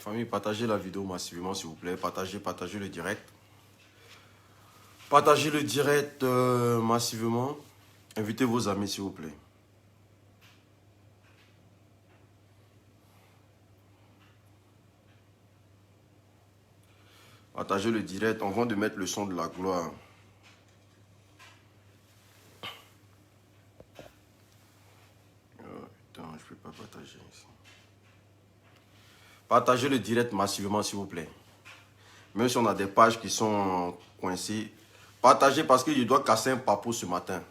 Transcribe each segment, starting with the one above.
Famille, partagez la vidéo massivement, s'il vous plaît. Partagez le direct. Partagez le direct massivement. Invitez vos amis, s'il vous plaît. Partagez le direct. On vient de mettre le son de la gloire. Putain, je ne peux pas partager ici. Partagez le direct massivement, s'il vous plaît. Même si on a des pages qui sont coincées. Partagez parce que je dois casser un papo ce matin.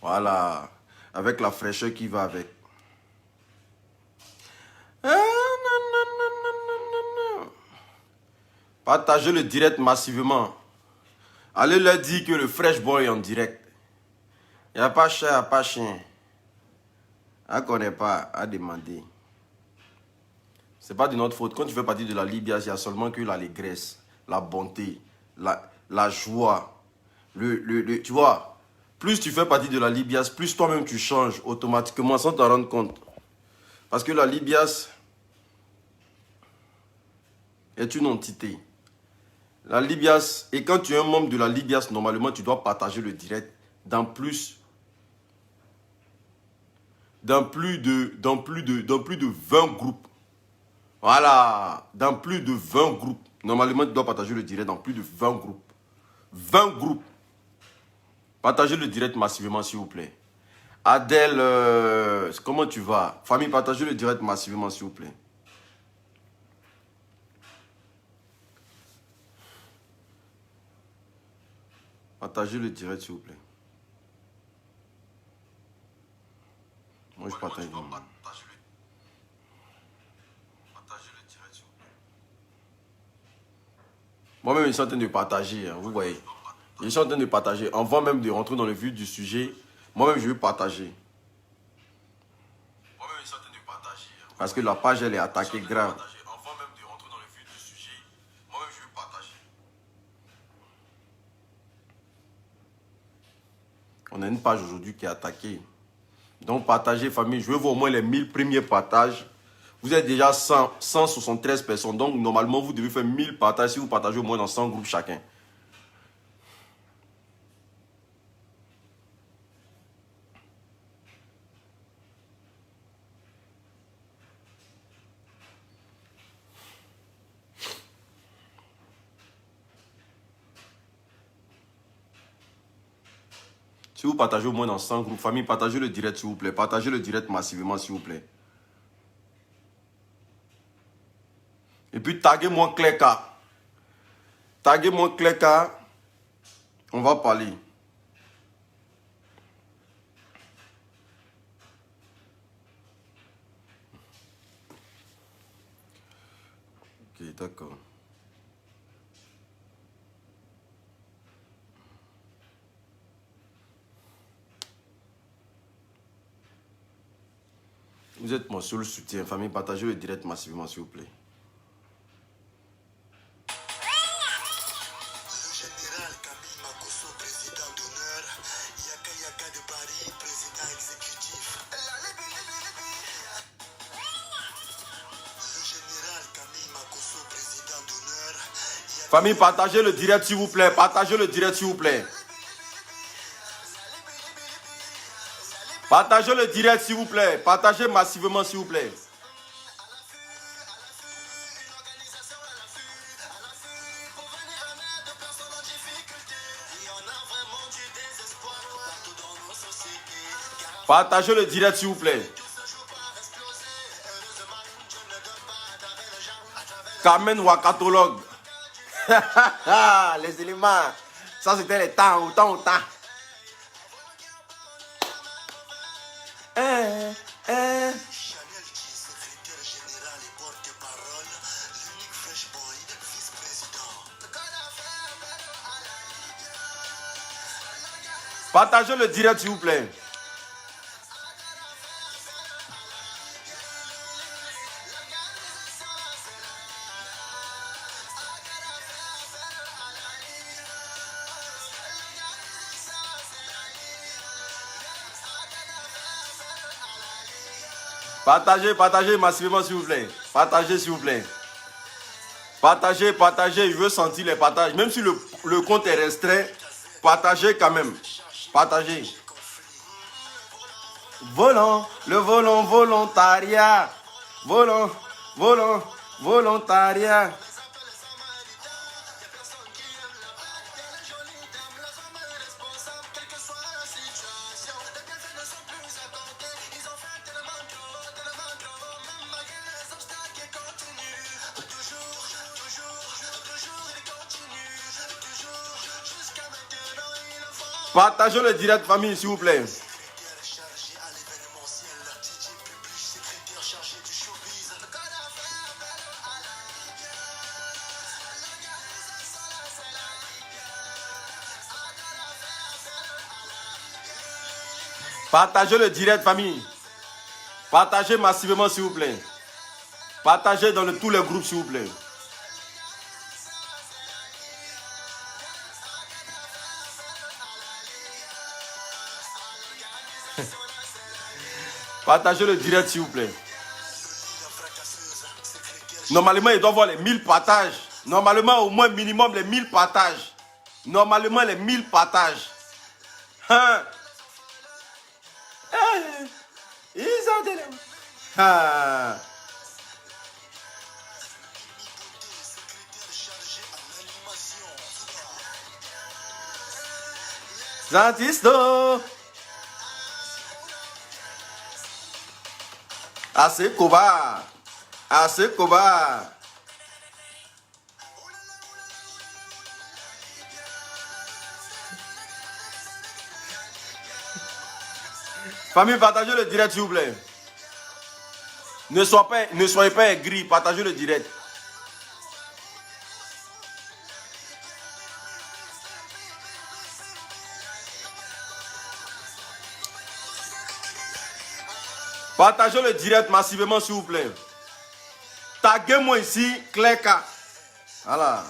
Voilà. Avec la fraîcheur qui va avec. Partagez le direct massivement. Allez leur dire que le fresh boy est en direct. Il n'y a pas cher, il n'y a pas chien. On ne connaît pas, à demander. Ce n'est pas de notre faute. Quand tu fais partie de la Libya, il y a seulement que l'allégresse, la bonté, la joie. Tu vois, plus tu fais partie de la Libias, plus toi-même tu changes automatiquement sans t'en rendre compte. Parce que la Libias est une entité. La Libias, et quand tu es un membre de la Libias, normalement tu dois partager le direct dans plus de 20 groupes. Voilà, dans plus de 20 groupes. Normalement, tu dois partager le direct dans plus de 20 groupes. 20 groupes. Partagez le direct massivement, s'il vous plaît. Adèle, comment tu vas? Famille, partagez le direct massivement, s'il vous plaît. Partagez le direct, s'il vous plaît. Moi, je partage. Moi-même, je suis en train de partager, hein, vous voyez. Je suis en train de partager. Avant même de rentrer dans le vif du sujet, moi-même, je vais partager. Moi-même, je suis en train de partager. Parce que la page, elle est attaquée grave. Avant même de rentrer dans le vif du sujet, moi-même, je vais partager. On a une page aujourd'hui qui est attaquée. Donc, partagez, famille. Je veux voir au moins les 1000 premiers partages. Vous êtes déjà 173 personnes. Donc, normalement, vous devez faire 1000 partages si vous partagez au moins dans 100 groupes chacun. Si vous partagez au moins dans 100 groupes, famille, partagez le direct, s'il vous plaît. Partagez le direct massivement, s'il vous plaît. Et puis, taguez-moi Cléka. Taguez-moi Cléka. On va parler. Ok, d'accord. Vous êtes mon seul soutien. Famille, partagez le direct massivement, s'il vous plaît. Famille, partagez le direct, s'il vous plaît. Partagez le direct, s'il vous plaît. Partagez le direct, s'il vous plaît. Partagez massivement, s'il vous plaît. Partagez le direct, s'il vous plaît. Carmen Wakatologue. Les éléments. Ça, c'était les temps, autant. Partagez le direct, s'il vous plaît. Partagez massivement, s'il vous plaît. Partagez, s'il vous plaît. Partagez, partagez, je veux sentir les partages. Même si le compte est restreint, partagez quand même. Partagez. Volant, le volant, volontariat. Volant, volant, volontariat. Partagez le direct, famille, s'il vous plaît. Partagez le direct, famille. Partagez massivement, s'il vous plaît. Partagez dans tous les groupes, s'il vous plaît. Partagez le direct, s'il vous plaît. Normalement, il doit avoir les 1000 partages. Normalement, au moins minimum les 1000 partages. Normalement, les 1000 partages. Hein? Ils ont des... Ah. Zantisto. Assez Koba. Assez Koba. Famille, partagez le direct, s'il vous plaît. Ne soyez pas aigris, partagez le direct. Partagez le direct massivement, s'il vous plaît. Taguez-moi ici, Cléka. Voilà.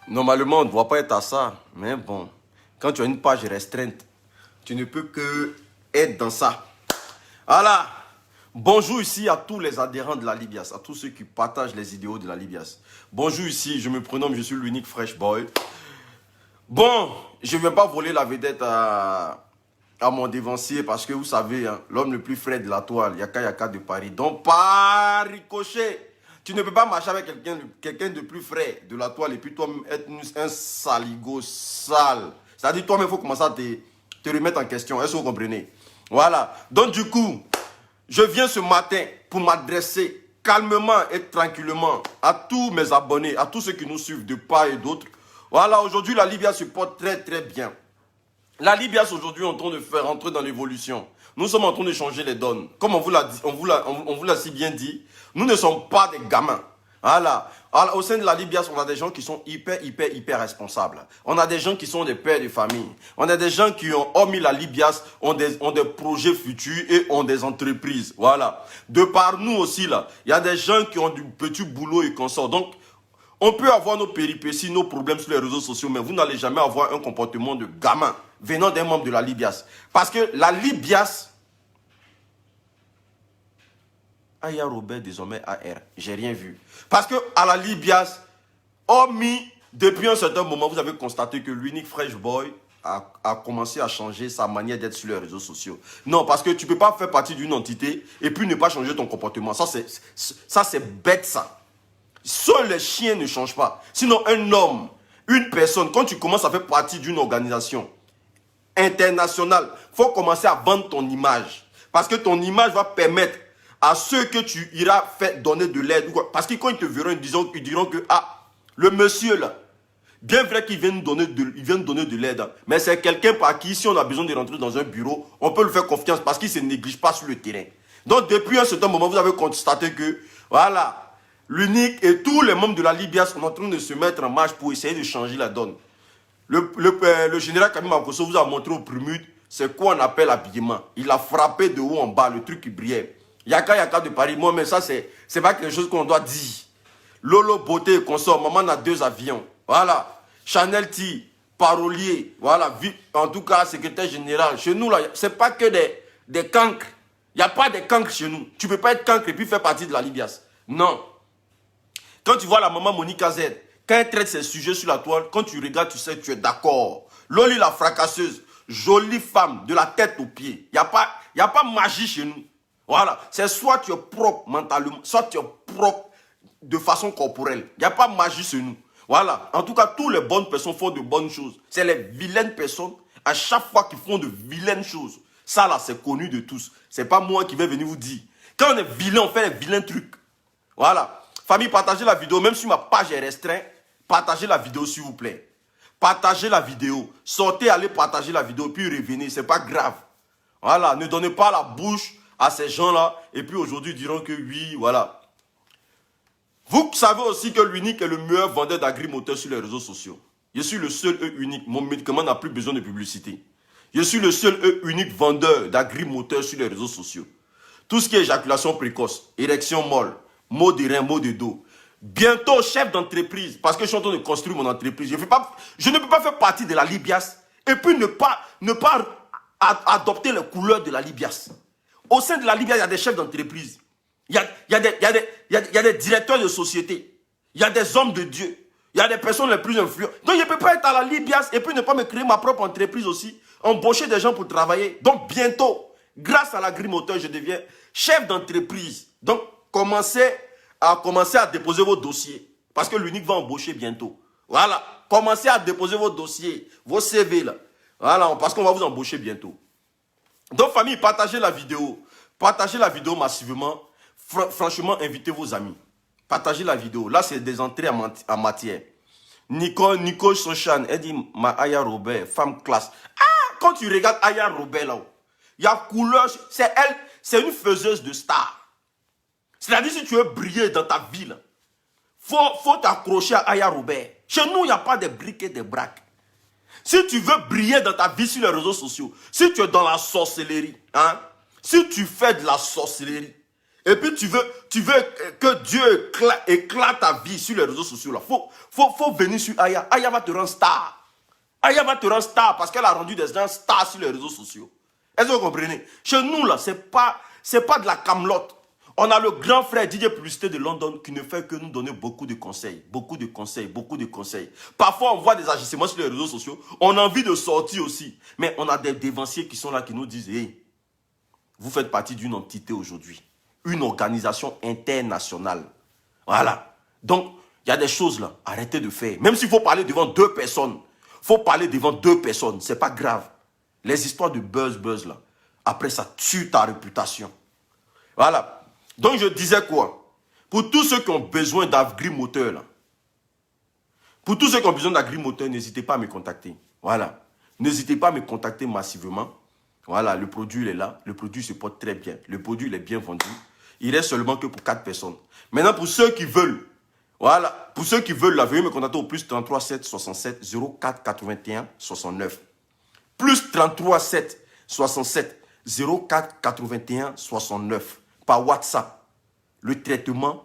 Normalement, on ne doit pas être à ça. Mais bon, quand tu as une page restreinte, tu ne peux que être dans ça. Voilà. Bonjour ici à tous les adhérents de la Libias, à tous ceux qui partagent les idéaux de la Libias. Bonjour ici, je me prénomme, je suis l'unique Fresh Boy. Bon, je ne viens pas voler la vedette à mon dévancier parce que vous savez, hein, l'homme le plus frais de la toile, Yaka Yaka de Paris. Donc, pas ricochet. Tu ne peux pas marcher avec quelqu'un de plus frais de la toile et puis toi-même être un saligo sale. C'est-à-dire, toi-même, il faut commencer à te remettre en question. Est-ce que vous comprenez? Voilà. Donc, du coup, je viens ce matin pour m'adresser calmement et tranquillement à tous mes abonnés, à tous ceux qui nous suivent de part et d'autre. Voilà, aujourd'hui, la Libya se porte très, très bien. La Libya, aujourd'hui, est en train de faire entrer dans l'évolution. Nous sommes en train de changer les donnes. Comme on vous l'a si bien dit, nous ne sommes pas des gamins. Voilà. Alors, au sein de la Libya, on a des gens qui sont hyper responsables. On a des gens qui sont des pères de famille. On a des gens qui ont, hormis la Libya, ont des projets futurs et ont des entreprises. Voilà. De par nous aussi, là, il y a des gens qui ont du petit boulot et qu'on sort. Donc, on peut avoir nos péripéties, nos problèmes sur les réseaux sociaux, mais vous n'allez jamais avoir un comportement de gamin venant d'un membre de la Libias. Parce que la Libias... Aya Robert désormais AR, j'ai rien vu. Parce que à la Libias, hormis, depuis un certain moment, vous avez constaté que l'unique Fresh Boy a commencé à changer sa manière d'être sur les réseaux sociaux. Non, parce que tu ne peux pas faire partie d'une entité et puis ne pas changer ton comportement. Ça, c'est bête, ça. Seuls les chiens ne changent pas. Sinon, un homme, une personne, quand tu commences à faire partie d'une organisation internationale, il faut commencer à vendre ton image. Parce que ton image va permettre à ceux que tu iras faire donner de l'aide. Parce que quand ils te verront, ils diront que, ah, le monsieur là, bien vrai qu'il vient nous donner de l'aide, mais c'est quelqu'un par qui, si on a besoin de rentrer dans un bureau, on peut lui faire confiance parce qu'il ne se néglige pas sur le terrain. Donc, depuis un certain moment, vous avez constaté que, voilà, l'unique et tous les membres de la Libya sont en train de se mettre en marche pour essayer de changer la donne. Le général Kamim Akosso vous a montré au Primude, c'est quoi on appelle habillement. Il a frappé de haut en bas, le truc qui brillait. Yaka de Paris. Moi, mais ça, c'est pas quelque chose qu'on doit dire. Lolo Beauté et consort. Maman a 2 avions. Voilà. Chanel T, parolier. Voilà. En tout cas, secrétaire général. Chez nous, là, c'est pas que des cancres. Il n'y a pas de cancres chez nous. Tu ne peux pas être cancre et puis faire partie de la Libias. Non. Quand tu vois la maman Monica Z, quand elle traite ses sujets sur la toile, quand tu regardes, tu sais que tu es d'accord. Loli la fracasseuse, jolie femme, de la tête aux pieds. Il n'y a pas magie chez nous. Voilà. C'est soit tu es propre mentalement, soit tu es propre de façon corporelle. Il n'y a pas magie chez nous. Voilà. En tout cas, toutes les bonnes personnes font de bonnes choses. C'est les vilaines personnes, à chaque fois qu'ils font de vilaines choses. Ça là, c'est connu de tous. C'est pas moi qui vais venir vous dire. Quand on est vilain, on fait les vilains trucs. Voilà. Famille, partagez la vidéo. Même si ma page est restreinte, partagez la vidéo s'il vous plaît. Partagez la vidéo. Sortez, allez partager la vidéo, puis revenez. C'est pas grave. Voilà. Ne donnez pas la bouche à ces gens-là. Et puis aujourd'hui, ils diront que oui, voilà. Vous savez aussi que l'Unique est le meilleur vendeur d'agri-moteurs sur les réseaux sociaux. Je suis le seul et unique. Mon médicament n'a plus besoin de publicité. Je suis le seul et unique vendeur d'agri-moteurs sur les réseaux sociaux. Tout ce qui est éjaculation précoce, érection molle, maux de rein, maux de dos. Bientôt chef d'entreprise, parce que je suis en train de construire mon entreprise. Je ne peux pas faire partie de la Libias et puis ne pas adopter les couleurs de la Libias. Au sein de la Libias, il y a des chefs d'entreprise. Il y a des directeurs de société. Il y a des hommes de Dieu. Il y a des personnes les plus influentes. Donc je ne peux pas être à la Libias et puis ne pas me créer ma propre entreprise aussi. Embaucher des gens pour travailler. Donc bientôt, grâce à l'agri-moteur, je deviens chef d'entreprise. Donc commencez à déposer vos dossiers. Parce que l'Unique va embaucher bientôt. Voilà. Commencez à déposer vos dossiers, vos CV là. Voilà, parce qu'on va vous embaucher bientôt. Donc famille, partagez la vidéo. Partagez la vidéo massivement. Franchement, invitez vos amis. Partagez la vidéo. Là, c'est des entrées en matière. Nicole Sochan, elle dit, ma Aya Robert, femme classe. Ah, quand tu regardes Aya Robert là-haut, il y a couleur, c'est elle, c'est une faiseuse de stars. C'est-à-dire, si tu veux briller dans ta ville, faut t'accrocher à Aya Robert. Chez nous, il n'y a pas de briques et de braques. Si tu veux briller dans ta vie sur les réseaux sociaux, si tu es dans la sorcellerie, hein, si tu fais de la sorcellerie, et puis tu veux que Dieu éclate ta vie sur les réseaux sociaux, là, faut venir sur Aya. Aya va te rendre star. Aya va te rendre star parce qu'elle a rendu des gens stars sur les réseaux sociaux. Est-ce que vous comprenez? Chez nous, là, c'est pas de la camelote. On a le grand frère DJ Publicité de London qui ne fait que nous donner beaucoup de conseils. Beaucoup de conseils, beaucoup de conseils. Parfois, on voit des agissements sur les réseaux sociaux. On a envie de sortir aussi. Mais on a des dévanciers qui sont là, qui nous disent, hey, vous faites partie d'une entité aujourd'hui. Une organisation internationale. Voilà. Donc, il y a des choses là, arrêtez de faire. Même s'il faut parler devant 2 personnes, il faut parler devant 2 personnes, c'est pas grave. Les histoires de buzz là, après ça tue ta réputation. Voilà. Donc, je disais quoi? Pour tous ceux qui ont besoin d'agri-moteur là, pour tous ceux qui ont besoin d'agri-moteur, n'hésitez pas à me contacter. Voilà. N'hésitez pas à me contacter massivement. Voilà, le produit il est là. Le produit se porte très bien. Le produit il est bien vendu. Il reste seulement que pour 4 personnes. Maintenant, pour ceux qui veulent, voilà, pour ceux qui veulent, là, veuillez me contacter au plus 33 7 67 04 81 69. Plus 33 7 67 04 81 69. Par WhatsApp. Le traitement.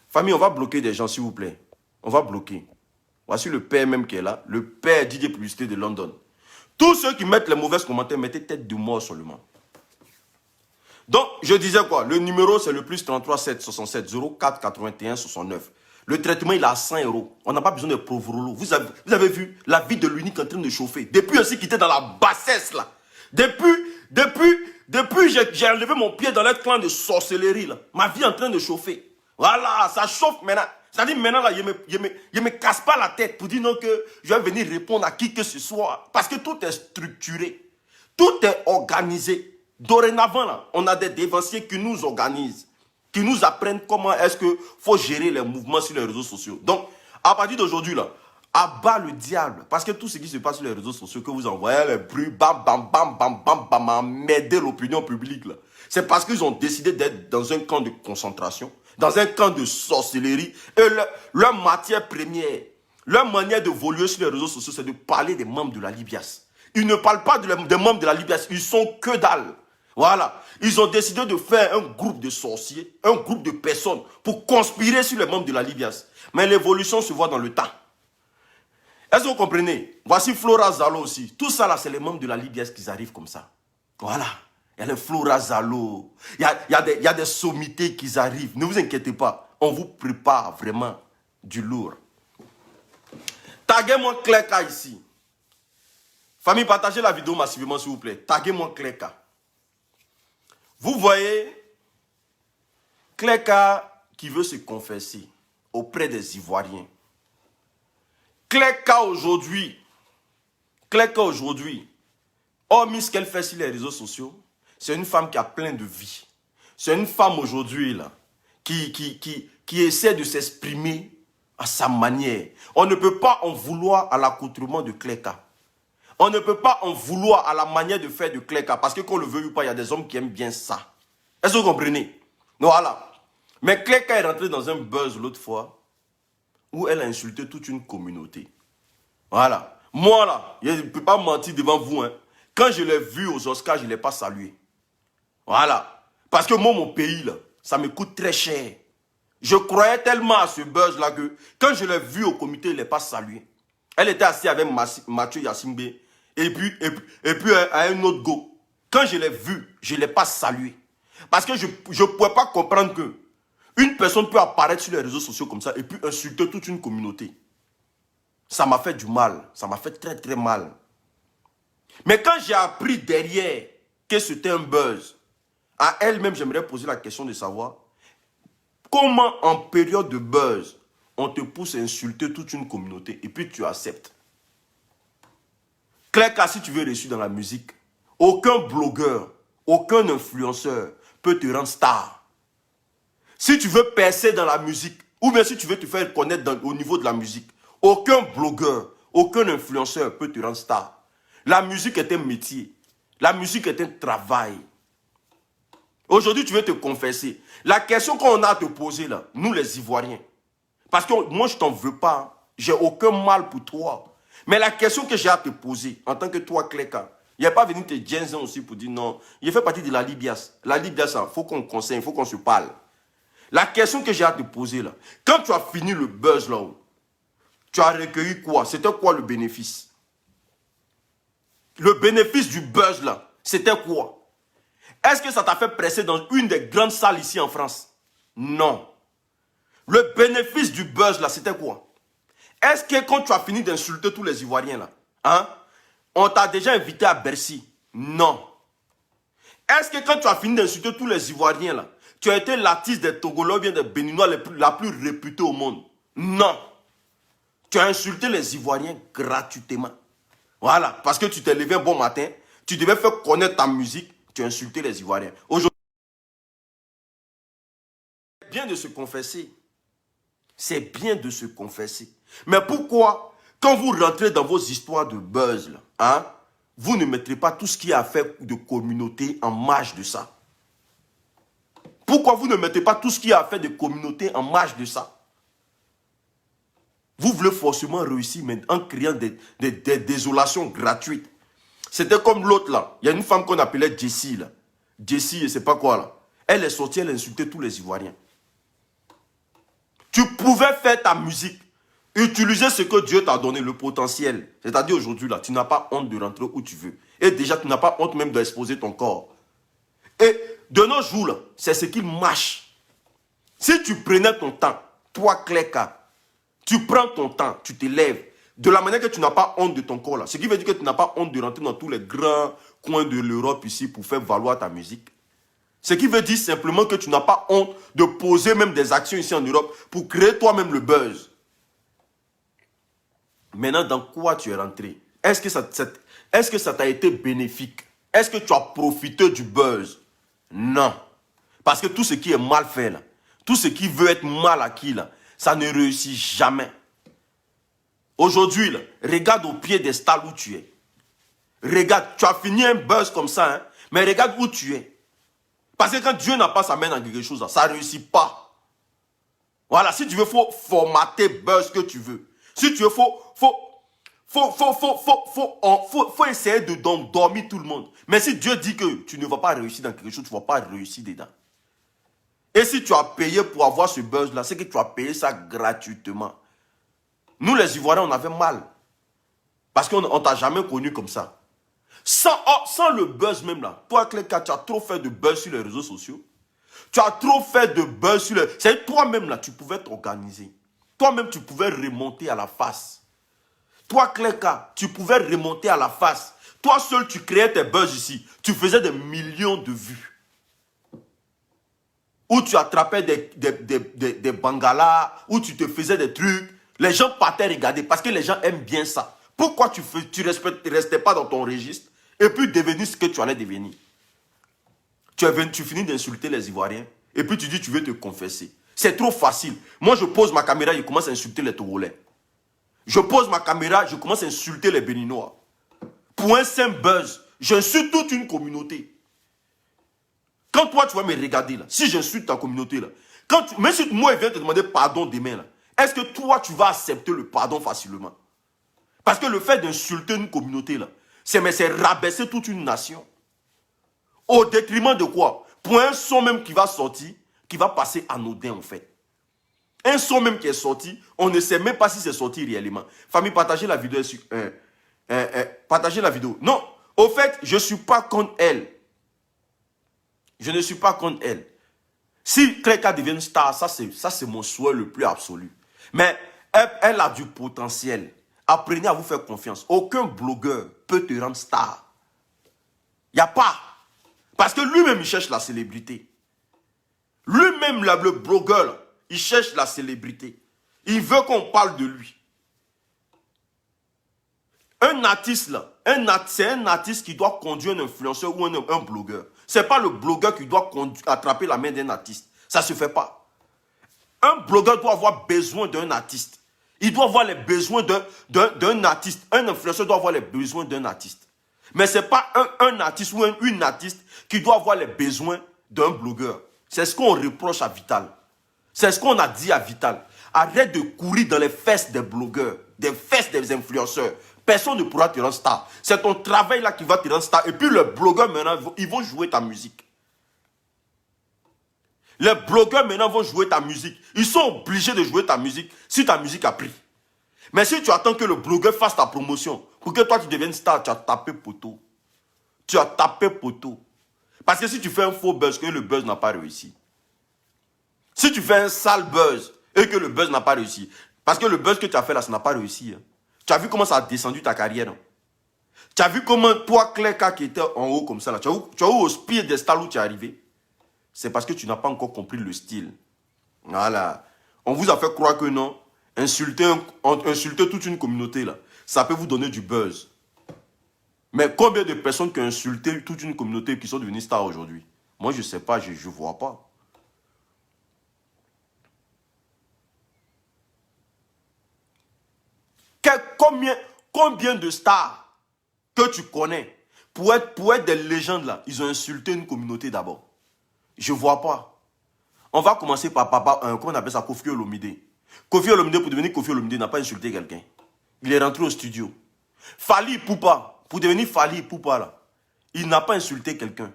Famille, on va bloquer des gens, s'il vous plaît. On va bloquer. Voici le père même qui est là. Le père DJ Publicité de London. Tous ceux qui mettent les mauvais commentaires, mettez tête de mort seulement. Donc, je disais quoi? Le numéro, c'est le plus 33 7 67 04 81 69. Le traitement, il est à 100 €. On n'a pas besoin de Provolone. Vous avez vu la vie de l'Unique en train de chauffer. Depuis aussi qu'il était dans la bassesse, là. Depuis j'ai enlevé mon pied dans le clan de sorcellerie, là. Ma vie est en train de chauffer. Voilà, ça chauffe maintenant. C'est-à-dire maintenant, là, je me casse pas la tête pour dire non que je vais venir répondre à qui que ce soit. Parce que tout est structuré. Tout est organisé. Dorénavant, là, on a des dévanciers qui nous organisent, qui nous apprennent comment est-ce qu'il faut gérer les mouvements sur les réseaux sociaux. Donc, à partir d'aujourd'hui, là, abat le diable. Parce que tout ce qui se passe sur les réseaux sociaux, que vous envoyez les bruits, bam, bam, bam, bam, bam, bam, à m'aider l'opinion publique, là. C'est parce qu'ils ont décidé d'être dans un camp de concentration, dans un camp de sorcellerie. Et leur matière première, leur manière de voler sur les réseaux sociaux, c'est de parler des membres de la Libias. Ils ne parlent pas des membres de la Libias, ils sont que dalle. Voilà. Ils ont décidé de faire un groupe de sorciers, un groupe de personnes pour conspirer sur les membres de la Libias. Mais l'évolution se voit dans le temps. Est-ce que vous comprenez? Voici Flora Zalo aussi. Tout ça là, c'est les membres de la Libias qui arrivent comme ça. Voilà. Il y a les Flora Zalo. Il y a des sommités qui arrivent. Ne vous inquiétez pas. On vous prépare vraiment du lourd. Taguez-moi Clerca ici. Famille, partagez la vidéo massivement s'il vous plaît. Taguez-moi Clerca. Vous voyez, Clerca qui veut se confesser auprès des Ivoiriens. Clerca aujourd'hui, hormis ce qu'elle fait sur les réseaux sociaux, c'est une femme qui a plein de vie. C'est une femme aujourd'hui là qui essaie de s'exprimer à sa manière. On ne peut pas en vouloir à l'accoutrement de Clerca. On ne peut pas en vouloir à la manière de faire de Clerca, parce que qu'on le veuille ou pas, il y a des hommes qui aiment bien ça. Est-ce que vous comprenez? Voilà. Mais Clerca est rentrée dans un buzz l'autre fois, où elle a insulté toute une communauté. Voilà. Moi là, je ne peux pas mentir devant vous. Hein. Quand je l'ai vu aux Oscars, je ne l'ai pas salué. Voilà. Parce que moi, mon pays là, ça me coûte très cher. Je croyais tellement à ce buzz là que quand je l'ai vu au comité, je ne l'ai pas salué. Elle était assise avec Mathieu Yassimbe. Et puis à un autre go. Quand je l'ai vu, je ne l'ai pas salué. Parce que je ne pouvais pas comprendre que une personne peut apparaître sur les réseaux sociaux comme ça et puis insulter toute une communauté. Ça m'a fait du mal. Ça m'a fait très très mal. Mais quand j'ai appris derrière que c'était un buzz, à elle-même, j'aimerais poser la question de savoir comment en période de buzz, on te pousse à insulter toute une communauté et puis tu acceptes. Clerca, si tu veux réussir dans la musique, aucun blogueur, aucun influenceur peut te rendre star. Si tu veux percer dans la musique, ou bien si tu veux te faire connaître au niveau de la musique, aucun blogueur, aucun influenceur peut te rendre star. La musique est un métier. La musique est un travail. Aujourd'hui, tu veux te confesser. La question qu'on a à te poser là, nous les Ivoiriens, parce que moi, je ne t'en veux pas. J'ai aucun mal pour toi. Mais la question que j'ai à te poser, en tant que toi, Clerca, il n'y a pas venu te djenzer aussi pour dire non. Il fait partie de la Libias. La Libias, il faut qu'on conseille, il faut qu'on se parle. La question que j'ai à te poser là, quand tu as fini le buzz là-haut, tu as recueilli quoi? C'était quoi le bénéfice? Le bénéfice du buzz là, c'était quoi? Est-ce que ça t'a fait presser dans une des grandes salles ici en France? Non. Le bénéfice du buzz là, c'était quoi? Est-ce que quand tu as fini d'insulter tous les Ivoiriens là, hein, on t'a déjà invité à Bercy? Non. Est-ce que quand tu as fini d'insulter tous les Ivoiriens là, tu as été l'artiste des Togolais, bien des Béninois la plus réputée au monde? Non. Tu as insulté les Ivoiriens gratuitement. Voilà, parce que tu t'es levé un bon matin, tu devais faire connaître ta musique, tu as insulté les Ivoiriens. Aujourd'hui, c'est bien de se confesser. C'est bien de se confesser. Mais pourquoi, quand vous rentrez dans vos histoires de buzz, là, hein, vous ne mettrez pas tout ce qui a fait de communauté en marge de ça? Pourquoi vous ne mettez pas tout ce qui a fait de communauté en marge de ça? Vous voulez forcément réussir mais en créant des désolations gratuites. C'était comme l'autre là. Il y a une femme qu'on appelait Jessie là. Jessie, je ne sais pas quoi là. Elle est sortie, elle insultait tous les Ivoiriens. Tu pouvais faire ta musique. Utiliser ce que Dieu t'a donné, le potentiel. C'est-à-dire aujourd'hui là, tu n'as pas honte de rentrer où tu veux. Et déjà, tu n'as pas honte même d'exposer ton corps. Et de nos jours là, c'est ce qui marche. Si tu prenais ton temps, toi Clerca, tu prends ton temps, tu te lèves, de la manière que tu n'as pas honte de ton corps là. Ce qui veut dire que tu n'as pas honte de rentrer dans tous les grands coins de l'Europe ici pour faire valoir ta musique. Ce qui veut dire simplement que tu n'as pas honte de poser même des actions ici en Europe pour créer toi-même le buzz. Maintenant, dans quoi tu es rentré? Est-ce que ça t'a été bénéfique? Est-ce que tu as profité du buzz? Non. Parce que tout ce qui est mal fait là, tout ce qui veut être mal acquis là, ça ne réussit jamais. Aujourd'hui, là, regarde au pied des stars où tu es. Regarde, tu as fini un buzz comme ça, hein, mais regarde où tu es. Parce que quand Dieu n'a pas sa main dans quelque chose, là, ça ne réussit pas. Voilà, si tu veux, il faut formater buzz que tu veux. Si tu veux, Faut essayer de dormir tout le monde. Mais si Dieu dit que tu ne vas pas réussir dans quelque chose, tu ne vas pas réussir dedans. Et si tu as payé pour avoir ce buzz-là, c'est que tu as payé ça gratuitement. Nous, les Ivoiriens, on avait mal. Parce qu'on ne t'a jamais connu comme ça. Sans le buzz même là. Toi, Cléka, tu as trop fait de buzz sur les réseaux sociaux. Tu as trop fait de buzz sur les... C'est toi-même là, tu pouvais t'organiser. Toi-même, tu pouvais remonter à la face. Toi, Cléka, tu pouvais remonter à la face. Toi seul, tu créais tes buzz ici. Tu faisais des millions de vues. Où tu attrapais des bangalas, où tu te faisais des trucs. Les gens partaient regarder parce que les gens aiment bien ça. Pourquoi tu restais pas dans ton registre et puis devenir ce que tu allais devenir? Tu finis d'insulter les Ivoiriens et puis tu dis tu veux te confesser. C'est trop facile. Moi, je pose ma caméra, je commence à insulter les Togolais. Je pose ma caméra, je commence à insulter les Béninois. Pour un simple buzz, j'insulte toute une communauté. Quand toi, tu vas me regarder, là, si j'insulte ta communauté, là, même si moi, je viens te demander pardon demain, est-ce que toi, tu vas accepter le pardon facilement? Parce que le fait d'insulter une communauté, là, c'est rabaisser toute une nation. Au détriment de quoi? Pour un son même qui va sortir, qui va passer anodin, en fait. Un son même qui est sorti, on ne sait même pas si c'est sorti réellement. Famille, partagez la vidéo. Partagez la vidéo. Non, au fait, je ne suis pas contre elle. Je ne suis pas contre elle. Si Cléka devient star, ça c'est mon souhait le plus absolu. Mais elle a du potentiel. Apprenez à vous faire confiance. Aucun blogueur peut te rendre star. Il n'y a pas. Parce que lui-même, il cherche la célébrité. Lui-même, le blogueur, là, il cherche la célébrité. Il veut qu'on parle de lui. Un artiste, là, c'est un artiste qui doit conduire un influenceur ou un blogueur. Ce n'est pas le blogueur qui doit attraper la main d'un artiste. Ça ne se fait pas. Un blogueur doit avoir besoin d'un artiste. Il doit avoir les besoins d'un artiste. Un influenceur doit avoir les besoins d'un artiste. Mais ce n'est pas un artiste ou une artiste qui doit avoir les besoins d'un blogueur. C'est ce qu'on reproche à Vital. C'est ce qu'on a dit à Vital. Arrête de courir dans les fesses des blogueurs, des fesses des influenceurs. Personne ne pourra te rendre star. C'est ton travail là qui va te rendre star. Et puis les blogueurs maintenant, ils vont jouer ta musique. Les blogueurs maintenant vont jouer ta musique. Ils sont obligés de jouer ta musique si ta musique a pris. Mais si tu attends que le blogueur fasse ta promotion pour que toi tu deviennes star, tu as tapé poteau. Tu as tapé poteau. Parce que si tu fais un faux buzz, que le buzz n'a pas réussi. Si tu fais un sale buzz et que le buzz n'a pas réussi, parce que le buzz que tu as fait là, ça n'a pas réussi. Hein. Tu as vu comment ça a descendu ta carrière. Hein? Tu as vu comment toi, Cléka, qui était en haut comme ça, là, tu as vu au pied des stars où tu es arrivé. C'est parce que tu n'as pas encore compris le style. Voilà. On vous a fait croire que non. Insulter toute une communauté, là, ça peut vous donner du buzz. Mais combien de personnes qui ont insulté toute une communauté qui sont devenues stars aujourd'hui? Moi, je ne sais pas, je ne vois pas. Combien de stars que tu connais pour être des légendes là, ils ont insulté une communauté d'abord? Je ne vois pas. On va commencer par papa, comment on appelle ça, Koffi Olomide. Koffi Olomide, pour devenir Koffi Olomide, n'a pas insulté quelqu'un. Il est rentré au studio. Fally Ipupa, pour devenir Fally Ipupa là, il n'a pas insulté quelqu'un.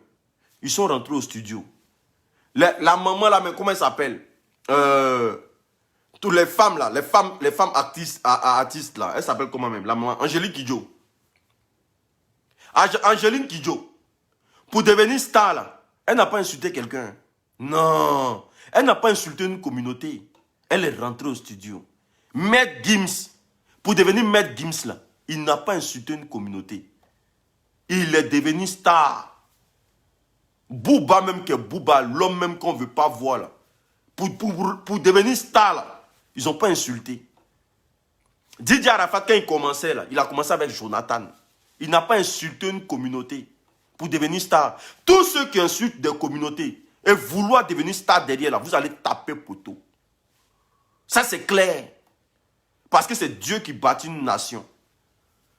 Ils sont rentrés au studio. La maman là, mais comment elle s'appelle? Toutes les femmes là, les femmes artistes là, elles s'appellent comment même? La maman, Angélique Kidjo. Angéline Kidjo, pour devenir star là, elle n'a pas insulté quelqu'un. Non, elle n'a pas insulté une communauté. Elle est rentrée au studio. Maître Gims, pour devenir Maître Gims là, il n'a pas insulté une communauté. Il est devenu star. Booba même que Booba, l'homme même qu'on ne veut pas voir là. Pour devenir star là, ils n'ont pas insulté. Didier Arafat, quand il commençait là, il a commencé avec Jonathan. Il n'a pas insulté une communauté pour devenir star. Tous ceux qui insultent des communautés et vouloir devenir star derrière là, vous allez taper poteau. Ça c'est clair. Parce que c'est Dieu qui bâtit une nation.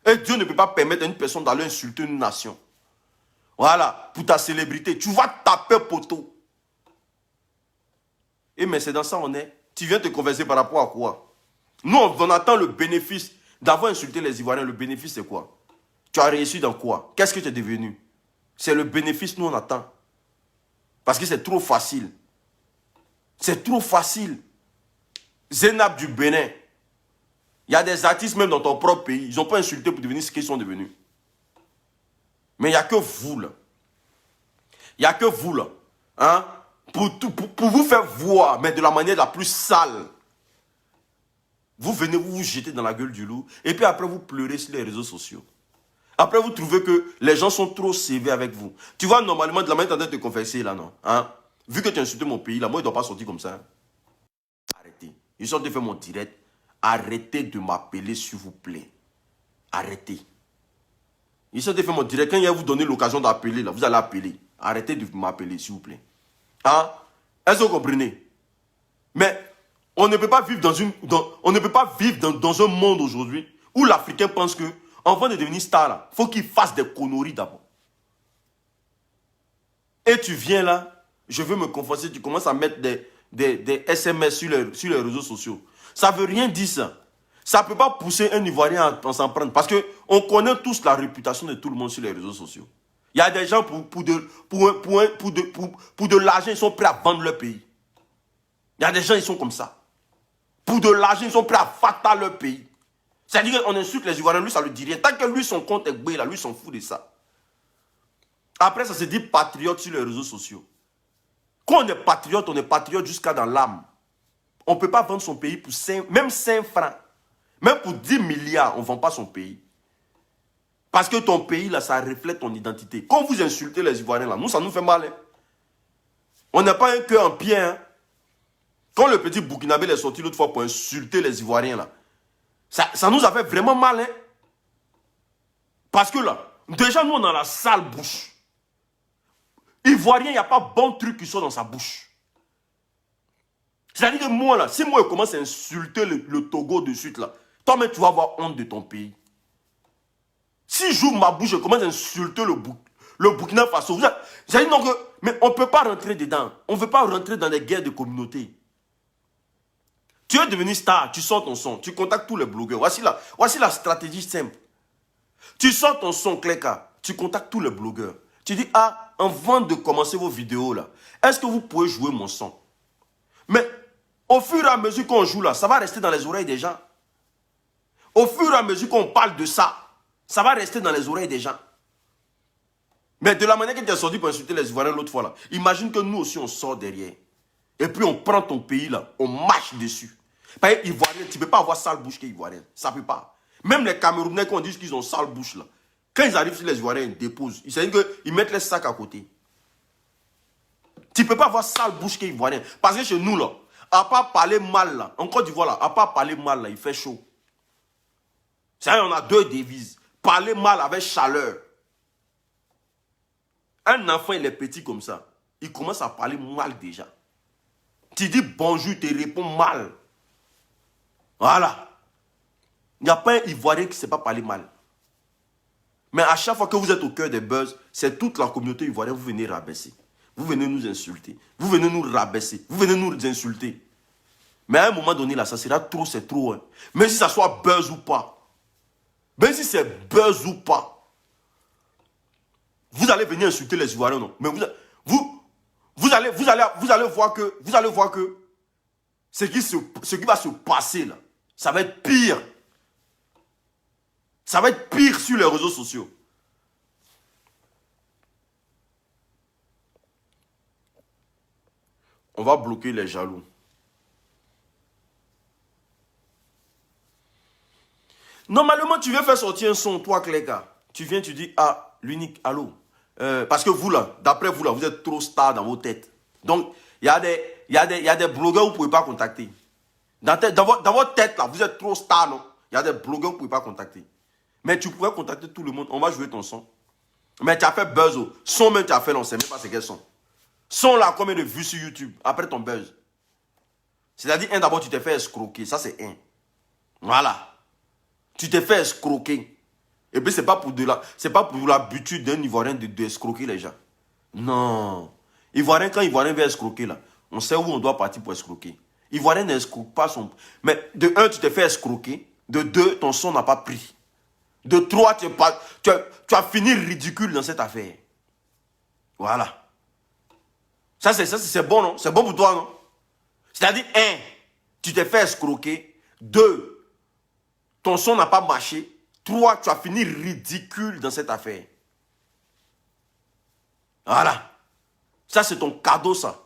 Et Dieu ne peut pas permettre à une personne d'aller insulter une nation. Voilà, pour ta célébrité, tu vas taper poteau. Et mais c'est dans ça on est. Tu viens te converser par rapport à quoi? Nous, on attend le bénéfice D'avoir insulté les Ivoiriens, le bénéfice c'est quoi? Tu as réussi dans quoi? Qu'est-ce que tu es devenu? C'est le bénéfice nous on attend. Parce que c'est trop facile. C'est trop facile. Zénab du Bénin. Il y a des artistes même dans ton propre pays. Ils n'ont pas insulté pour devenir ce qu'ils sont devenus. Mais il n'y a que vous là. Il n'y a que vous là. Hein? Pour vous faire voir, mais de la manière la plus sale. Vous venez vous jeter dans la gueule du loup. Et puis après vous pleurez sur les réseaux sociaux. Après vous trouvez que les gens sont trop sévères avec vous. Tu vois normalement de la manière dont tu es en train de te confesser là non. Hein? Vu que tu as insulté mon pays là, moi il ne doit pas sortir comme ça. Hein? Arrêtez. Je suis en train de faire mon direct. Arrêtez de m'appeler s'il vous plaît. Arrêtez. Je suis en train de faire mon direct. Quand il va vous donner l'occasion d'appeler là, vous allez appeler. Arrêtez de m'appeler s'il vous plaît. Hein? Est-ce que vous comprenez? Mais on ne peut pas vivre dans un monde aujourd'hui où l'Africain pense que avant de devenir star là, il faut qu'il fasse des conneries d'abord. Et tu viens là, je veux me confesser, tu commences à mettre des SMS sur les réseaux sociaux. Ça ne veut rien dire ça. Ça ne peut pas pousser un Ivoirien à s'en prendre. Parce qu'on connaît tous la réputation de tout le monde sur les réseaux sociaux. Il y a des gens pour de l'argent, ils sont prêts à vendre leur pays. Il y a des gens, ils sont comme ça. Pour de l'argent, ils sont prêts à fatal leur pays. C'est-à-dire qu'on insulte les Ivoiriens, lui, ça ne lui dit rien. Tant que lui, son compte est gbé, là, lui, s'en fout de ça. Après, ça se dit patriote sur les réseaux sociaux. Quand on est patriote jusqu'à dans l'âme. On ne peut pas vendre son pays pour même 5 francs. Même pour 10 milliards, on ne vend pas son pays. Parce que ton pays, là, ça reflète ton identité. Quand vous insultez les Ivoiriens, là, nous, ça nous fait mal. Hein. On n'a pas un cœur en pierre. Hein. Quand le petit Burkinabé est sorti l'autre fois pour insulter les Ivoiriens, là, ça nous a fait vraiment mal. Hein. Parce que là, déjà, nous, on a la sale bouche. Ivoirien, il n'y a pas bon truc qui soit dans sa bouche. C'est-à-dire que moi, là, si moi, je commence à insulter le Togo de suite, là, toi-même, tu vas avoir honte de ton pays. Si j'ouvre ma bouche, je commence à insulter le Burkina Faso. J'ai dit non, mais on ne peut pas rentrer dedans. On ne veut pas rentrer dans des guerres de communauté. Tu es devenu star, tu sors ton son, tu contactes tous les blogueurs. Voici la stratégie simple. Tu sors ton son, Cléka, tu contactes tous les blogueurs. Tu dis, ah, avant de commencer vos vidéos, là, est-ce que vous pouvez jouer mon son? Mais au fur et à mesure qu'on joue là, ça va rester dans les oreilles des gens. Au fur et à mesure qu'on parle de ça, ça va rester dans les oreilles des gens. Mais de la manière que tu es sorti pour insulter les Ivoiriens l'autre fois là, imagine que nous aussi on sort derrière. Et puis on prend ton pays là, on marche dessus. Parce que Ivoirien, tu ne peux pas avoir sale bouche qu'Ivoirien. Ça ne peut pas. Même les Camerounais qui disent qu'ils ont sale bouche là, quand ils arrivent sur les Ivoiriens, ils déposent. C'est-à-dire qu'ils mettent les sacs à côté. Tu ne peux pas avoir sale bouche qu'Ivoirien. Parce que chez nous là, à part parler mal là, en Côte d'Ivoire là, à part parler mal là, il fait chaud. C'est-à-dire on a 2 devises. Parler mal avec chaleur. Un enfant, il est petit comme ça. Il commence à parler mal déjà. Tu dis bonjour, tu réponds mal. Voilà. Il n'y a pas un Ivoirien qui ne sait pas parler mal. Mais à chaque fois que vous êtes au cœur des buzz, c'est toute la communauté ivoirienne, vous venez rabaisser. Vous venez nous insulter. Vous venez nous rabaisser. Vous venez nous insulter. Mais à un moment donné, là, ça sera trop, c'est trop. Hein. Même si ça soit buzz ou pas. Même si c'est buzz ou pas. Vous allez venir insulter les Ivoiriens, non? Mais vous allez voir que ce qui va se passer là, ça va être pire. Ça va être pire sur les réseaux sociaux. On va bloquer les jaloux. Normalement, tu viens faire sortir un son, toi, Cléka. Tu viens, tu dis, ah, l'unique, allô. Parce que vous, là, d'après vous, là, vous êtes trop star dans vos têtes. Donc, il y a des blogueurs que vous ne pouvez pas contacter. Dans votre tête, là, vous êtes trop star, non? Il y a des blogueurs que vous ne pouvez pas contacter. Mais tu pouvais contacter tout le monde. On va jouer ton son. Mais tu as fait buzz. Son même, tu as fait, on ne sait même pas c'est quel son. Son là, combien de vues sur YouTube après ton buzz? C'est-à-dire, d'abord, tu t'es fait escroquer. Ça, c'est un. Voilà. Tu t'es fait escroquer. Et puis, c'est pas pour l'habitude d'un Ivoirien de escroquer les gens. Non. Ivoirien, quand Ivoirien veut escroquer, là, on sait où on doit partir pour escroquer. Ivoirien n'escroque pas son... Mais de un, tu t'es fait escroquer. De 2, ton son n'a pas pris. De 3, tu as fini ridicule dans cette affaire. Voilà. Ça, c'est bon, non? C'est bon pour toi, non? C'est-à-dire, 1, tu t'es fait escroquer. 2, ton son n'a pas marché. 3, tu as fini ridicule dans cette affaire. Voilà. Ça, c'est ton cadeau, ça.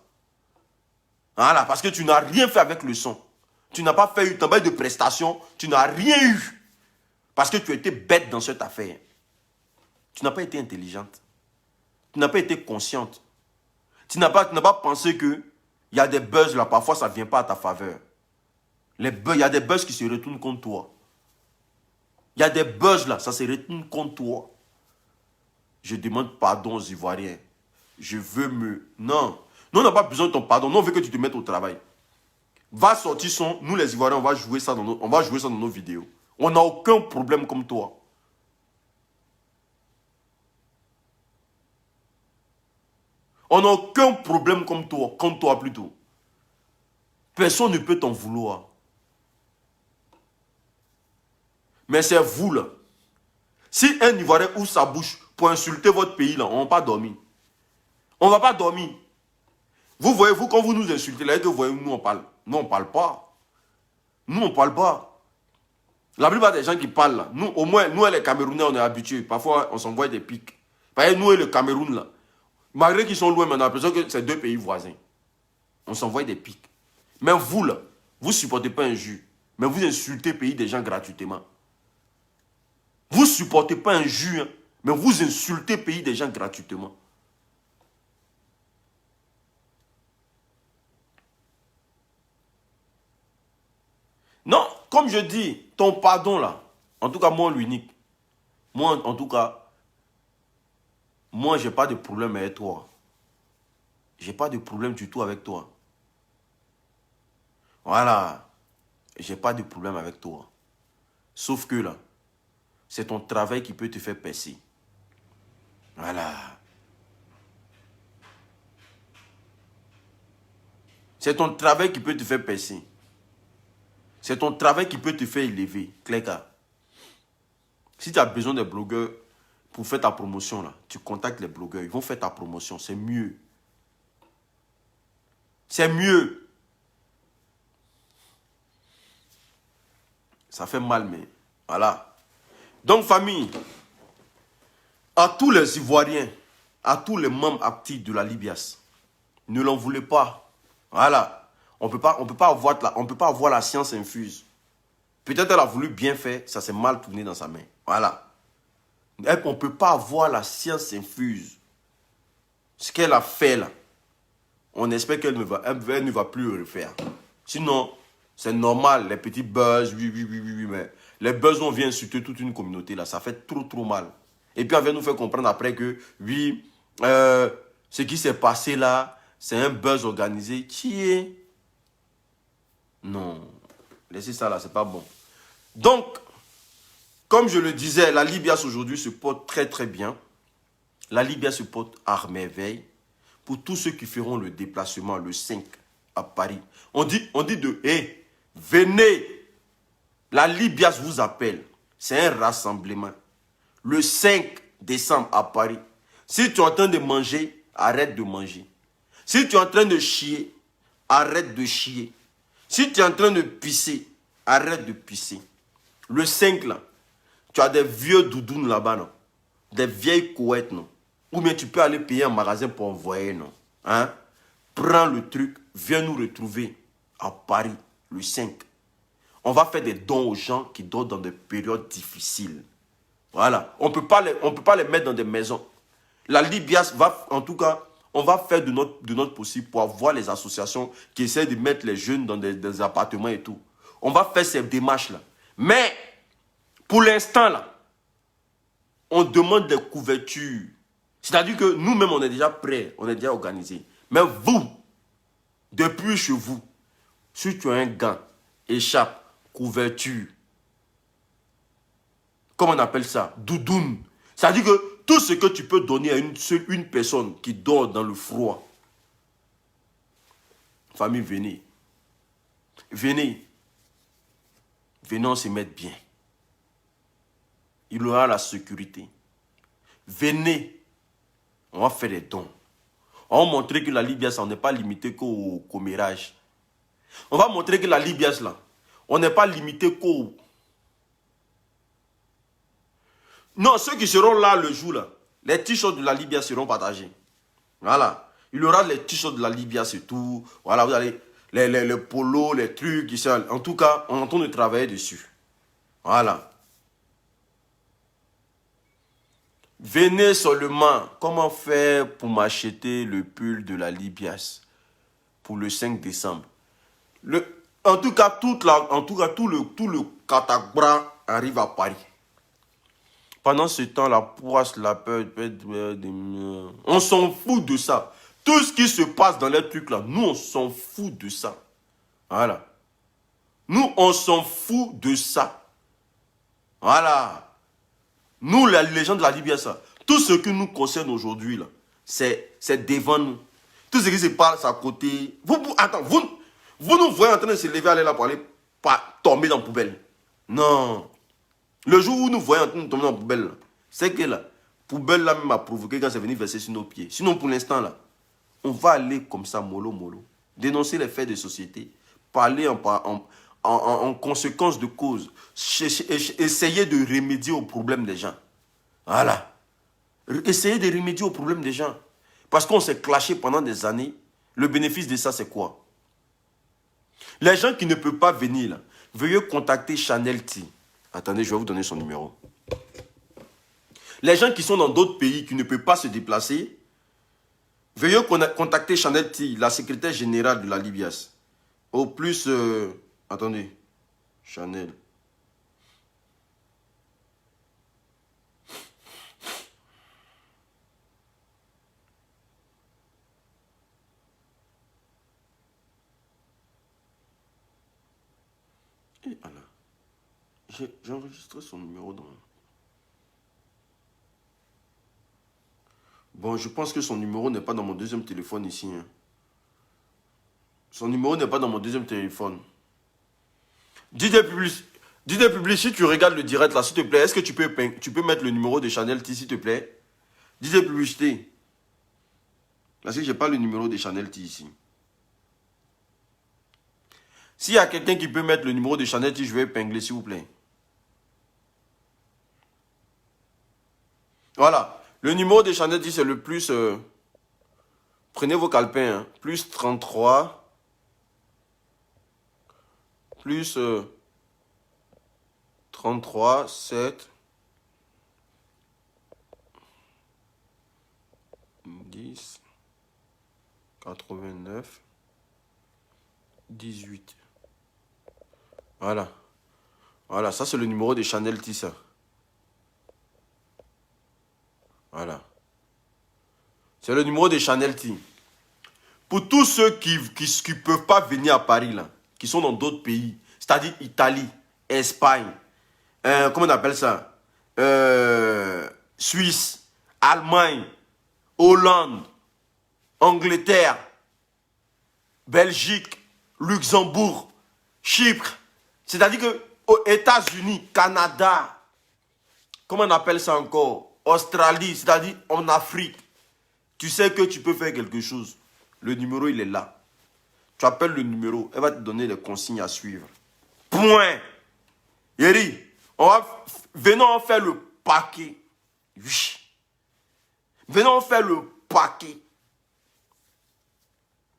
Voilà, parce que tu n'as rien fait avec le son. Tu n'as pas fait un travail de prestation. Tu n'as rien eu. Parce que tu as été bête dans cette affaire. Tu n'as pas été intelligente. Tu n'as pas été consciente. Tu n'as pas pensé que il y a des buzz là, parfois ça ne vient pas à ta faveur. Il y a des buzz qui se retournent contre toi. Il y a des buzz là, ça se retourne contre toi. Je demande pardon aux Ivoiriens. Je veux me... Non. Nous, on n'a pas besoin de ton pardon. Nous, on veut que tu te mettes au travail. Va sortir son... Nous, les Ivoiriens, on va jouer ça dans nos vidéos. On n'a aucun problème comme toi. On n'a aucun problème comme toi plutôt. Personne ne peut t'en vouloir. Mais c'est vous là. Si un Ivoirien ouvre sa bouche pour insulter votre pays là, on ne va pas dormir. On ne va pas dormir. Vous voyez, vous, quand vous nous insultez, là, que vous voyez, nous on parle. Nous on ne parle pas. Nous on ne parle pas. La plupart des gens qui parlent là, nous, au moins, nous les Camerounais, on est habitués. Parfois, on s'envoie des pics. Par exemple, nous et le Cameroun là, malgré qu'ils sont loin, mais on a l'impression que c'est 2 pays voisins. On s'envoie des pics. Mais vous là, vous ne supportez pas un jus. Mais vous insultez le pays des gens gratuitement. Vous ne supportez pas un jus, hein, mais vous insultez le pays des gens gratuitement. Non, comme je dis, ton pardon là, en tout cas moi l'unique, moi en tout cas, moi j'ai pas de problème avec toi. J'ai pas de problème du tout avec toi. Voilà, j'ai pas de problème avec toi. Sauf que là, c'est ton travail qui peut te faire percer. Voilà. C'est ton travail qui peut te faire percer. C'est ton travail qui peut te faire élever, Cléka. Si tu as besoin des blogueurs pour faire ta promotion, là, tu contactes les blogueurs. Ils vont faire ta promotion. C'est mieux. C'est mieux. Ça fait mal, mais voilà. Donc, famille, à tous les Ivoiriens, à tous les membres actifs de la Libias, ne l'en voulez pas. Voilà. On peut pas avoir la science infuse. Peut-être elle a voulu bien faire, ça s'est mal tourné dans sa main. Voilà. On ne peut pas avoir la science infuse. Ce qu'elle a fait là, on espère qu'elle ne va plus le refaire. Sinon, c'est normal, les petits buzz, oui, mais les buzz, on vient insulter toute une communauté là, ça fait trop mal. Et puis on vient nous faire comprendre après que, oui, ce qui s'est passé là, c'est un buzz organisé. Qui est? Non, laissez ça là, c'est pas bon. Donc, comme je le disais, la Libias aujourd'hui se porte très bien. La Libias se porte à merveille pour tous ceux qui feront le déplacement le 5 à Paris. On dit de, venez, la Libias vous appelle. C'est un rassemblement. Le 5 décembre à Paris. Si tu es en train de manger, arrête de manger. Si tu es en train de chier, arrête de chier. Si tu es en train de pisser, arrête de pisser. Le 5 là, tu as des vieux doudounes là-bas, non? Des vieilles couettes, non? Ou bien tu peux aller payer un magasin pour envoyer, non? Hein? Prends le truc, viens nous retrouver à Paris, le 5. On va faire des dons aux gens qui dorment dans des périodes difficiles. Voilà. On peut pas les mettre dans des maisons. La Libias va, en tout cas, on va faire de notre possible pour avoir les associations qui essaient de mettre les jeunes dans des appartements et tout. On va faire ces démarches-là. Mais, pour l'instant, là, on demande des couvertures. C'est-à-dire que nous-mêmes, on est déjà prêts, on est déjà organisés. Mais vous, depuis chez vous, si tu as un gant, écharpe, couverture, comment on appelle ça? Doudoune. C'est-à-dire que tout ce que tu peux donner à une personne qui dort dans le froid, famille, venez. Venez. Venez, on se mette bien. Il aura la sécurité. Venez, on va faire des dons. On va montrer que la Libye, ça, on n'est pas limité qu'au commérage. On va montrer que la Libye, là, on n'est pas limité qu'au... Non, ceux qui seront là le jour, là, les t-shirts de la Libye seront partagés. Voilà. Il y aura les t-shirts de la Libye, c'est tout. Voilà, vous allez... Les polos, les trucs, ici. En tout cas, on est en train de travailler dessus. Voilà. Venez seulement. Comment faire pour m'acheter le pull de la Libias pour le 5 décembre? En tout cas, tout le Catagra arrive à Paris. Pendant ce temps, la poisse, la peur, on s'en fout de ça. Tout ce qui se passe dans les trucs là, nous, on s'en fout de ça. Voilà. Nous, on s'en fout de ça. Voilà. Nous, les gens de la Libye, ça. Tout ce qui nous concerne aujourd'hui, là, c'est devant nous. Tout ce qui se passe à côté. Attends, vous nous voyez en train de se lever, aller là pour aller tomber dans la poubelle. Non. Le jour où vous nous voyez en train de tomber dans la poubelle, c'est que la poubelle là même a provoqué quand c'est venu verser sur nos pieds. Sinon, pour l'instant, là, on va aller comme ça, mollo, mollo. Dénoncer les faits de société. Parler en conséquence de cause. Essayer de remédier aux problèmes des gens. Voilà. Essayer de remédier aux problèmes des gens. Parce qu'on s'est clashé pendant des années. Le bénéfice de ça, c'est quoi? Les gens qui ne peuvent pas venir, là, veuillez contacter Chanel T. Attendez, je vais vous donner son numéro. Les gens qui sont dans d'autres pays, qui ne peuvent pas se déplacer, veuillez contacter Chanel T, la secrétaire générale de la Libias. Au plus... attendez. Chanel. Et voilà. J'ai enregistré son numéro dans... Bon, je pense que son numéro n'est pas dans mon deuxième téléphone ici. Hein. Son numéro n'est pas dans mon deuxième téléphone. Dis des publics, si tu regardes le direct là, s'il te plaît, est-ce que tu peux mettre le numéro de Chanel T, s'il te plaît? Dis des publicités. Parce que je n'ai pas le numéro de Chanel T ici. S'il y a quelqu'un qui peut mettre le numéro de Chanel T, je vais épingler, s'il vous plaît. Voilà. Le numéro de Chanel T, c'est le plus... prenez vos calepins. Hein, plus 33... plus 33, 7, 10, 89, 18. Voilà. Voilà, ça c'est le numéro de Chanel T, ça. Voilà. C'est le numéro de Chanel T. Pour tous ceux qui ne peuvent pas venir à Paris, là, qui sont dans d'autres pays, c'est-à-dire Italie, Espagne, comment on appelle ça? Suisse, Allemagne, Hollande, Angleterre, Belgique, Luxembourg, Chypre. C'est-à-dire que aux États-Unis, Canada, comment on appelle ça encore? Australie, c'est-à-dire en Afrique. Tu sais que tu peux faire quelque chose. Le numéro, il est là. Tu appelles le numéro, elle va te donner les consignes à suivre. Point. Yeri, venons faire le paquet. Oui. Venons faire le paquet.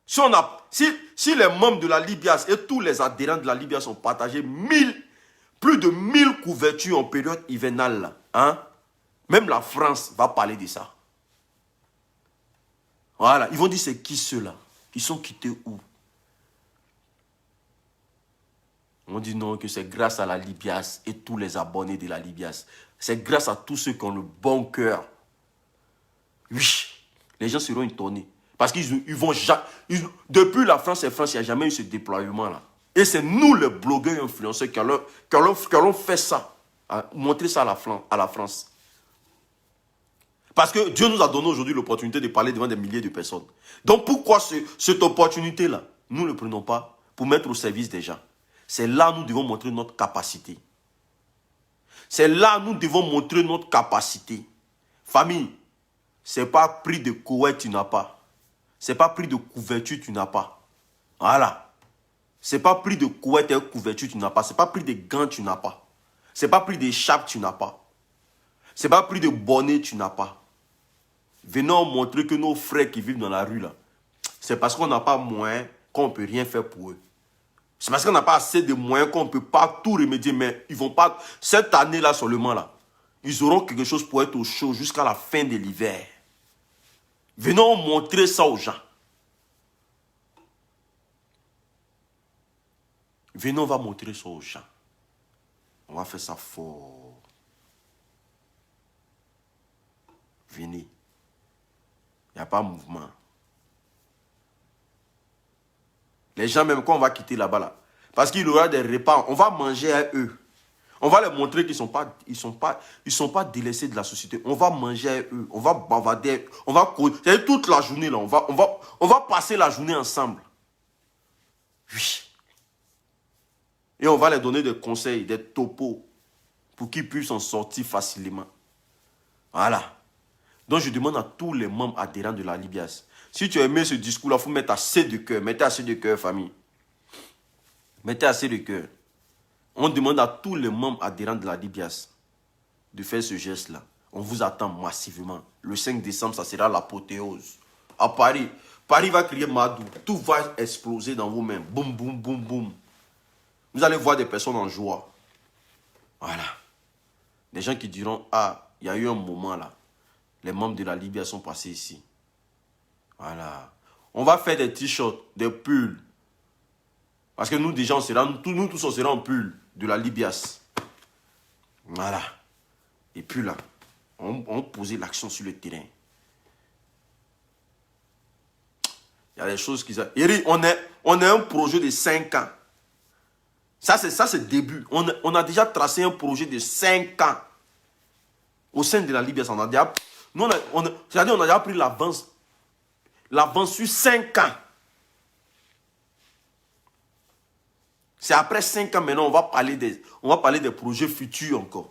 Si les membres de la Libias et tous les adhérents de la Libias ont partagé plus de 1000 couvertures en période hivernale, là, hein, même la France va parler de ça. Voilà, ils vont dire c'est qui ceux-là? Ils sont quittés où? On dit non, que c'est grâce à la Libias et tous les abonnés de la Libias. C'est grâce à tous ceux qui ont le bon cœur. Oui, les gens seront étonnés. Parce qu'ils vont jamais... Depuis la France et France, il n'y a jamais eu ce déploiement-là. Et c'est nous, les blogueurs et influenceurs, qui allons faire ça. Montrer ça à la France. Parce que Dieu nous a donné aujourd'hui l'opportunité de parler devant des milliers de personnes. Donc pourquoi cette opportunité-là, nous ne le prenons pas pour mettre au service des gens? C'est là que nous devons montrer notre capacité. C'est là que nous devons montrer notre capacité. Famille, ce n'est pas prix de couette tu n'as pas. Ce n'est pas prix de couverture tu n'as pas. Voilà. Ce n'est pas prix de couette et couverture tu n'as pas. Ce n'est pas prix de gants tu n'as pas. Ce n'est pas prix d'écharpe tu n'as pas. Ce n'est pas prix de bonnet tu n'as pas. Venons montrer que nos frères qui vivent dans la rue là, c'est parce qu'on n'a pas moyen qu'on ne peut rien faire pour eux. C'est parce qu'on n'a pas assez de moyens qu'on ne peut pas tout remédier. Mais ils vont pas, cette année-là seulement là, ils auront quelque chose pour être au chaud jusqu'à la fin de l'hiver. Venons montrer ça aux gens. Venons, on va montrer ça aux gens. On va faire ça fort. Venez. Il n'y a pas de mouvement. Les gens, même quand on va quitter là-bas, là, parce qu'il y aura des repas, on va manger à eux. On va leur montrer qu'ils ne sont pas délaissés de la société. On va manger à eux, on va bavarder, on va causer toute la journée. Là, on va passer la journée ensemble. Oui. Et on va leur donner des conseils, des topos, pour qu'ils puissent en sortir facilement. Voilà. Donc je demande à tous les membres adhérents de la Libias, si tu as aimé ce discours-là, il faut mettre assez de cœur. Mettez assez de cœur, famille. Mettez assez de cœur. On demande à tous les membres adhérents de la Libias de faire ce geste-là. On vous attend massivement. Le 5 décembre, ça sera l'apothéose. À Paris, Paris va crier Madou. Tout va exploser dans vos mains. Boum, boum, boum, boum. Vous allez voir des personnes en joie. Voilà. Des gens qui diront, ah, il y a eu un moment là. Les membres de la Libye sont passés ici. Voilà. On va faire des t-shirts, des pulls. Parce que nous, déjà, nous tous, on sera en pull de la Libias. Voilà. Et puis là, on posait l'action sur le terrain. Il y a des choses qui... Eric, on a un projet de 5 ans. Ça, c'est le début. On a déjà tracé un projet de 5 ans. Au sein de la Libias, on a déjà... C'est-à-dire on a déjà pris l'avance sur 5 ans. C'est après 5 ans maintenant, on va parler des projets futurs encore.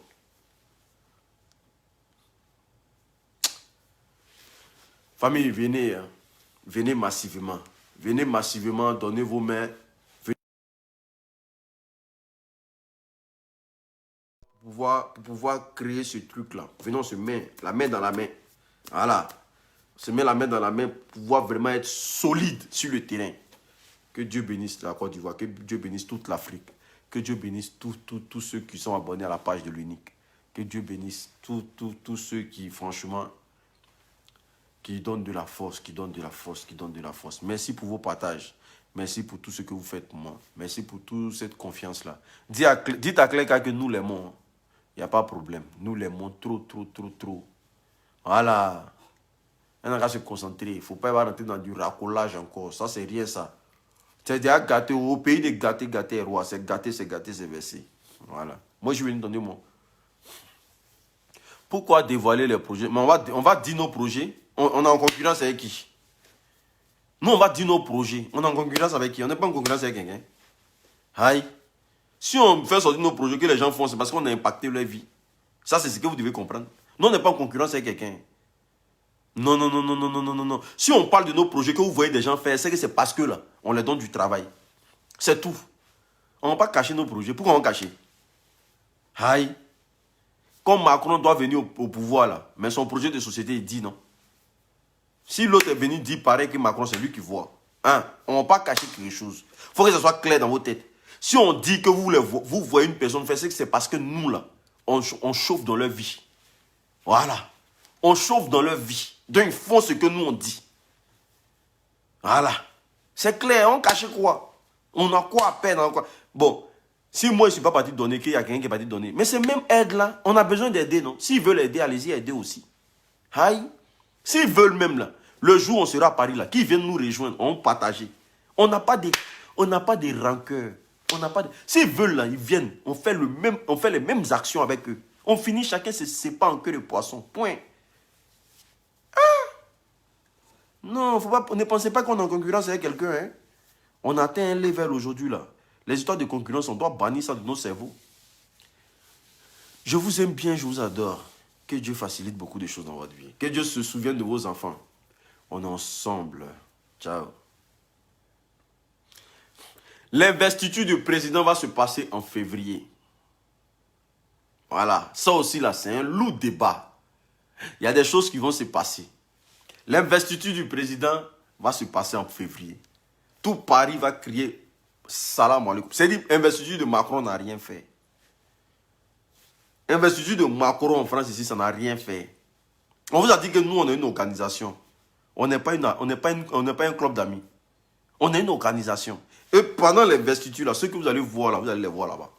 Famille, venez. Hein. Venez massivement. Venez massivement, donnez vos mains. Pour pouvoir créer ce truc-là. Venons se mettre la main dans la main. Voilà. Se met la main dans la main pour pouvoir vraiment être solide sur le terrain. Que Dieu bénisse la Côte d'Ivoire, que Dieu bénisse toute l'Afrique, que Dieu bénisse tous ceux qui sont abonnés à la page de l'Unique, que Dieu bénisse tous ceux qui, franchement, qui donnent de la force, qui donnent de la force, qui donnent de la force. Merci pour vos partages. Merci pour tout ce que vous faites pour moi. Merci pour toute cette confiance-là. Dites à Cleka que nous l'aimons. Il n'y a pas de problème. Nous l'aimons trop, trop, trop, trop. Voilà. On a qu'à se concentrer. Il ne faut pas rentrer dans du racolage encore. Ça, c'est rien, ça. C'est déjà gâté. Au pays de gâter, gâter, roi. C'est gâter, c'est versé. Voilà. Moi, je vais vous donner mon... Pourquoi dévoiler les projets? Mais on va dire nos projets. On est en concurrence avec qui? Nous, on va dire nos projets. On est en concurrence avec qui? On n'est pas en concurrence avec quelqu'un. Aïe. Si on fait sortir nos projets que les gens font, c'est parce qu'on a impacté leur vie. Ça, c'est ce que vous devez comprendre. Nous, on n'est pas en concurrence avec quelqu'un. Non, non, non, non, non, non, non, non, non. Si on parle de nos projets que vous voyez des gens faire, c'est que c'est parce que là, on leur donne du travail. C'est tout. On ne va pas cacher nos projets. Pourquoi on va cacher? Aïe. Comme Macron doit venir au pouvoir là, mais son projet de société, il dit non. Si l'autre est venu dire pareil que Macron, c'est lui qui voit. Hein? On ne va pas cacher quelque chose. Il faut que ça soit clair dans vos têtes. Si on dit que vous voyez une personne faire, c'est que c'est parce que nous, là, on chauffe dans leur vie. Voilà. On chauffe dans leur vie. Donc, ils font ce que nous, on dit. Voilà. C'est clair. On cache quoi? On a quoi à peine? Quoi? Bon, si moi, je ne suis pas parti donner, qu'il y a quelqu'un qui est parti donner. Mais c'est même aide-là. On a besoin d'aider, non? S'ils veulent aider, allez-y aider aussi. Aïe. S'ils veulent même, là, le jour où on sera à Paris, là, qu'ils viennent nous rejoindre, on va partager. On n'a pas de rancœur. S'ils veulent, là, ils viennent. On fait les mêmes actions avec eux. On finit, chacun se sépare en queue de poisson. Point. Ah! Non, ne pensez pas qu'on est en concurrence avec quelqu'un. Hein? On atteint un level aujourd'hui, là. Les histoires de concurrence, on doit bannir ça de nos cerveaux. Je vous aime bien, je vous adore. Que Dieu facilite beaucoup de choses dans votre vie. Que Dieu se souvienne de vos enfants. On est ensemble. Ciao. L'investiture du président va se passer en février. Voilà. Ça aussi, là, c'est un lourd débat. Il y a des choses qui vont se passer. L'investiture du président va se passer en février. Tout Paris va crier salam alaikum. C'est-à-dire, l'investiture de Macron n'a rien fait. L'investiture de Macron en France ici, ça n'a rien fait. On vous a dit que nous, on est une organisation. On n'est pas un club d'amis. On est une organisation. Et pendant l'investiture, là, ceux que vous allez voir là, vous allez les voir là-bas.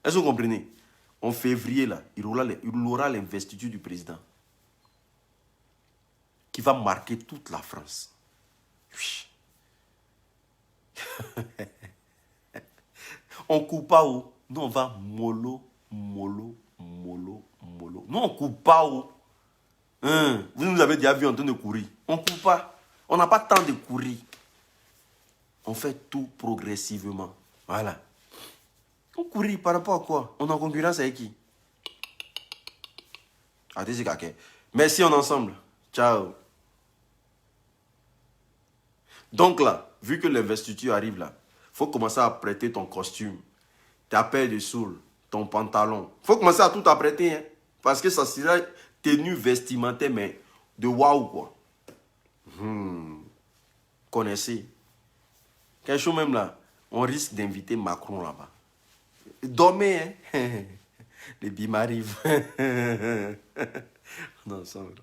Est-ce que vous comprenez? En février, là, il aura l'investiture du président qui va marquer toute la France. On ne coupe pas où? Nous, on va mollo, mollo, mollo, mollo. Nous, on ne coupe pas où? Vous nous avez déjà vu en train de courir. On ne court pas. On n'a pas le temps de courir. On fait tout progressivement. Voilà. On courit par rapport à quoi? On est en concurrence avec qui? Merci, on est ensemble. Ciao. Donc là, vu que l'investiture arrive là, il faut commencer à prêter ton costume, ta paire de soules, ton pantalon. Il faut commencer à tout apprêter. Hein, parce que ça sera tenue vestimentaire, mais de waouh quoi. Connaissez. Quelque chose même là, on risque d'inviter Macron là-bas. Dormez, hein. Les bim arrivent. On est ensemble.